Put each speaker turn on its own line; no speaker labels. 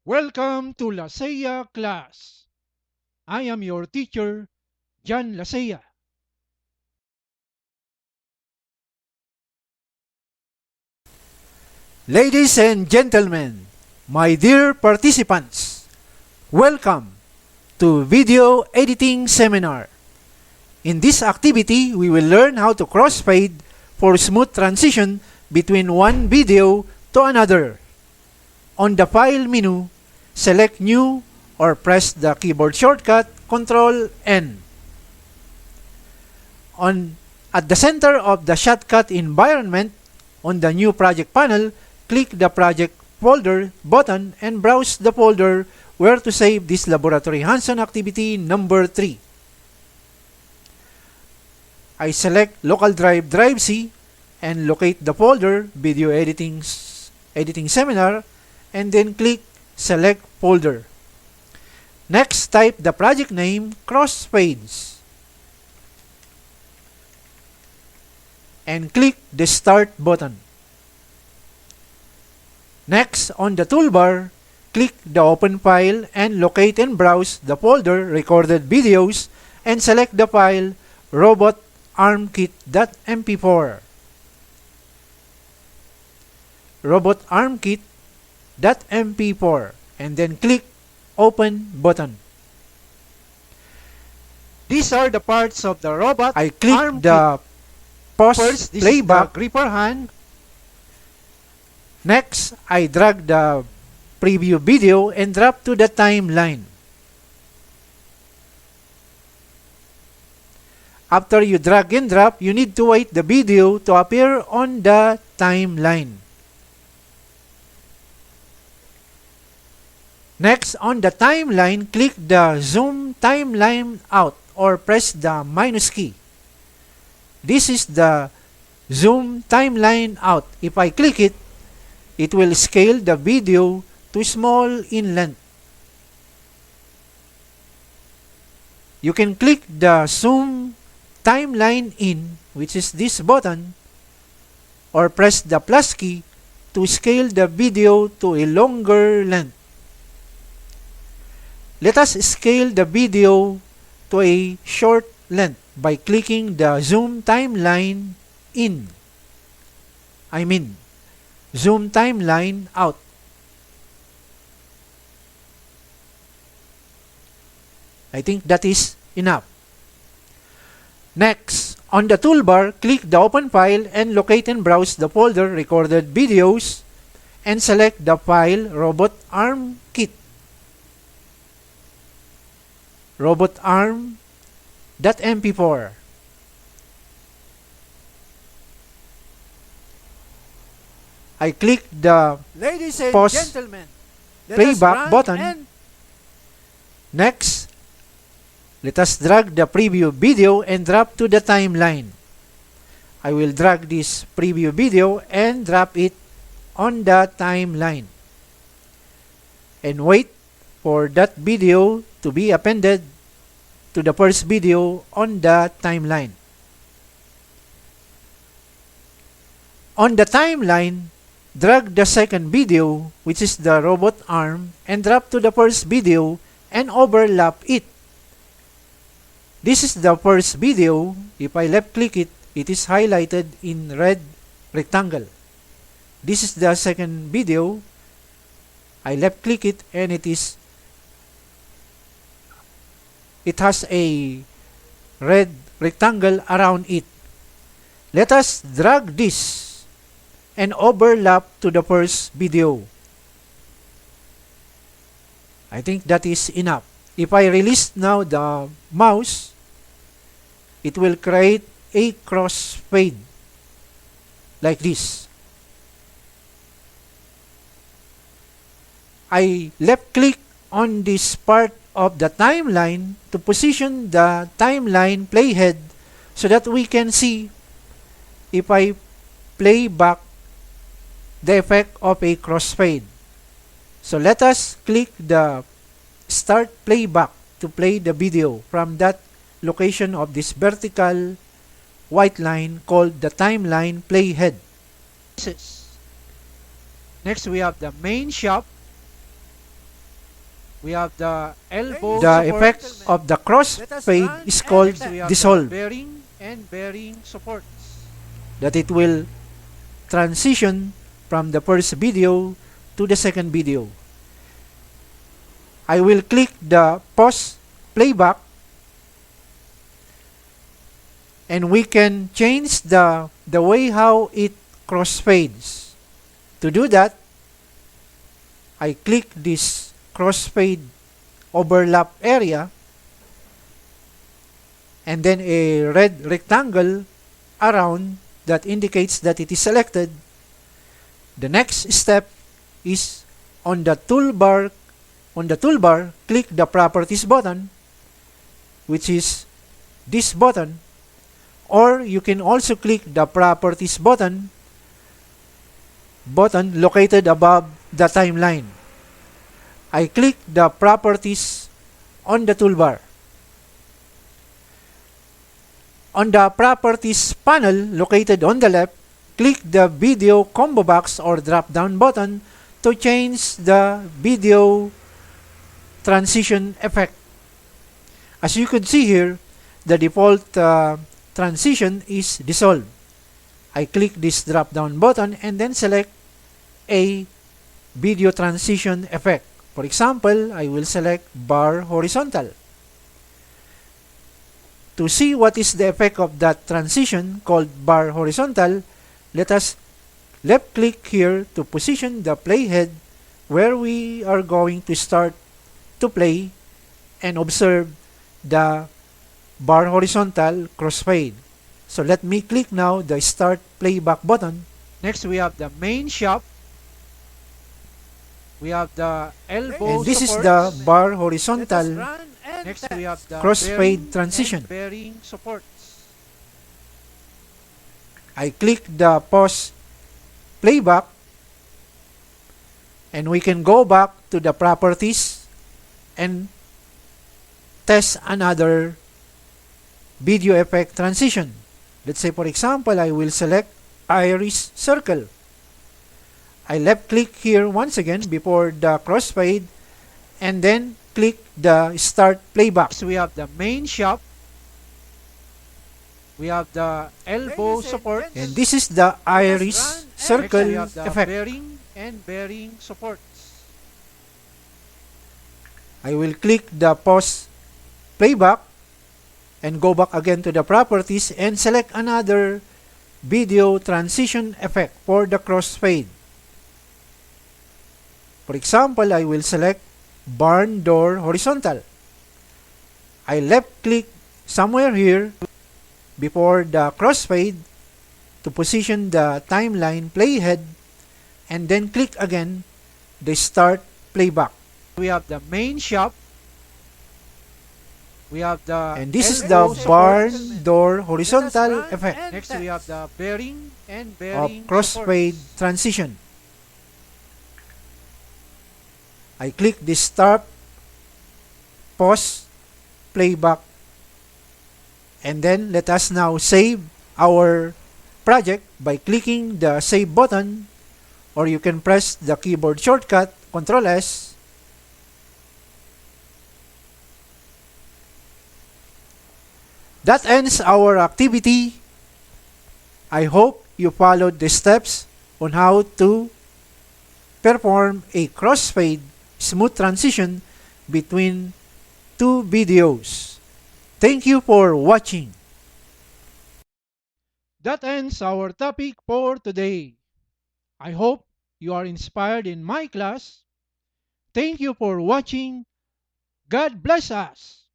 Welcome to Lasea class. I am your teacher, Jan Lasea.
Ladies and gentlemen, my dear participants, welcome to Video Editing Seminar. In this activity, we will learn how to crossfade for smooth transition between one video to another. On the File menu, select New or press the keyboard shortcut Ctrl-N. At the center of the shortcut environment, on the New Project panel, click the Project Folder button and browse the folder where to save this laboratory hands-on activity number 3. I select Local Drive Drive C and locate the folder Video Editing Seminar and then click Select Folder. Next, type the project name Crossfades and click the Start button. Next, on the toolbar, click the Open File and locate and browse the folder Recorded Videos and select the file robotarmkit.mp4. robotarmkit.mp4 and then click Open button.
These are the parts of the robot.
I click the pause
First, this
playback.
is the gripper hand.
Next, I drag the preview video and drop to the timeline. After you drag and drop, you need to wait the video to appear on the timeline. Next, on the timeline, click the Zoom Timeline Out or press the minus key. This is the Zoom Timeline Out. If I click it, it will scale the video to small in length. You can click the Zoom Timeline In, which is this button, or press the plus key to scale the video to a longer length. Let us scale the video to a short length by clicking the Zoom Timeline In. Zoom Timeline Out. I think that is enough. Next, on the toolbar, click the Open File and locate and browse the folder Recorded Videos and select the file robotarmkit. robotarm.mp4. I click the pause playback button. Next, let us drag the preview video and drop to the timeline. I will drag this preview video and drop it on the timeline. And wait for that video to be appended to the first video on the timeline. On the timeline, drag the second video, which is the robot arm, and drop to the first video and overlap it. This is the first video. If I left click it, it is highlighted in red rectangle. This is the second video. I left click it and it has a red rectangle around it. Let us drag this and overlap to the first video. I think that is enough. If I release now the mouse, it will create a crossfade like this. I left click on this part of the timeline to position the timeline playhead so that we can see if I play back the effect of a crossfade. So let us click the Start Playback to play the video from that location of this vertical white line called the timeline playhead. Next we have the main shop.
We have the elbow
The
support.
effect of the crossfade is called
Next, we have
dissolve,
the bearing and bearing supports.
that it will transition from the first video to the second video. I will click the pause playback, and we can change the way how it crossfades. To do that, I click this crossfade overlap area, and then a red rectangle around that indicates that it is selected. The next step is on the toolbar, click the properties button, which is this button, or you can also click the properties button located above the timeline. I click the properties on the toolbar. On the properties panel located on the left, click the video combo box or drop down button to change the video transition effect. As you could see here, the default transition is dissolve. I click this drop down button and then select a video transition effect. For example, I will select bar horizontal. To see what is the effect of that transition called bar horizontal, let us left click here to position the playhead where we are going to start to play and observe the bar horizontal crossfade. So let me click now the start playback button. Next, we have the main shop. We have the elbow, and this is the bar horizontal. Next, we have the crossfade transition. Bearing supports. I click the pause playback, and we can go back to the properties and test another video effect transition. Let's say, for example, I will select iris circle. I left click here once again before the crossfade, and then click the start playback. So we have the main shop. We have the elbow support. And this is the iris circle effect. Bearing and bearing supports. I will click the pause playback and go back again to the properties and select another video transition effect for the crossfade. For example, I will select barn door horizontal. I left click somewhere here before the crossfade to position the timeline playhead, and then click again the start playback. We have the main shop. We have the, and this is the barn door horizontal effect. Next, we have the bearing and bearing of crossfade transition. I click the start, pause, playback, and then let us now save our project by clicking the save button, or you can press the keyboard shortcut Ctrl S. That ends our activity. I hope you followed the steps on how to perform a crossfade smooth transition between two videos. Thank you for watching.
That ends our topic for today. I hope you are inspired in my class. Thank you for watching. God bless us.